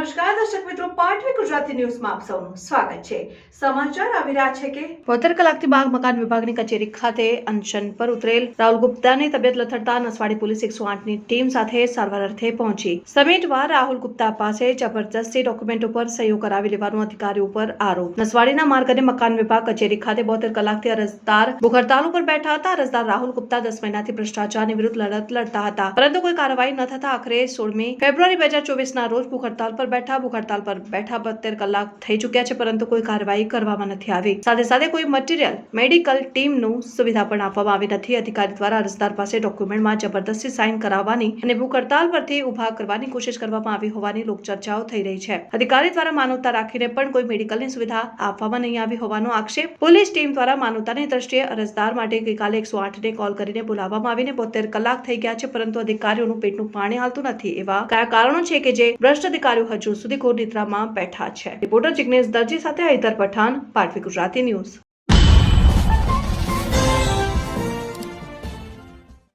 નમસ્કાર દર્શક મિત્રો, પાટવી ગુજરાતી ન્યૂઝમાં આપ સૌનું સ્વાગત છે। સમાચાર આવી રહ્યા છે કે 72 કલાકથી બાગ મકાન વિભાગની કચેરી ખાતે અનશન પર ઉતરેલ રાહુલ ગુપ્તાની તબિયત લથડતા નસવાડી પોલીસ 108ની ટીમ સાથે સારવાર અર્થે પહોંચી। સમિટવાર રાહુલ ગુપ્તા પાસે જબરદસ્તી ડોક્યુમેન્ટ ઉપર સહીઓ કરાવી લેવાનો અધિકારીઓ પર આરોપ। નસવાડીના માર્ગ અને મકાન વિભાગ કચેરી ખાતે 72 કલાકથી અરજદાર ભૂખ હડતાલ ઉપર બેઠા હતા। અરજદાર રાહુલ ગુપ્તા 10 મહિનાથી ભ્રષ્ટાચારની વિરુદ્ધ લડત લડતા હતા, પરંતુ કોઈ કાર્યવાહી ન થતા આખરે 16મી ફેબ્રુઆરી 2024ના રોજ ભૂખ હડતાલ પર બેઠા 72 કલાક થઈ ચૂક્યા છે, પરંતુ કોઈ કાર્યવાહી કરવામાં નથી આવી। સાથે સાથે કોઈ મટીરીયલ મેડિકલ ટીમનું સુવિધા પણ આપવામાં આવી નથી। અધિકારી દ્વારા અરજદાર પાસે ડોક્યુમેન્ટમાં જબરદસ્તી સાઇન કરાવવાની અને ભૂખ હડતાલ પરથી ઉભા કરવાની કોશિશ કરવામાં આવી હોવાની લોકચર્ચાઓ થઈ રહી છે। અધિકારી દ્વારા માનવતા રાખીને પણ કોઈ મેડિકલની સુવિધા આપવામાં નહીં આવી હોવાનો આક્ષેપ। પોલીસ ટીમ દ્વારા માનવતાની દ્રષ્ટિએ અરજદાર માટે ગઈકાલે 108ને કોલ કરીને બોલાવવામાં આવીને 72 કલાક થઈ ગયા છે, પરંતુ અધિકારીઓનું પેટનું પાણી હાલતું નથી। એવા કયા કારણો છે કે જે ભ્રષ્ટ અધિકારીઓ હજુ સુધી ઘોર નિદ્રામાં બેઠા છે? રિપોર્ટર જિગ્નેશ દરજી સાથે હૈદર પઠાણ, પાટવી ગુજરાતી ન્યૂઝ।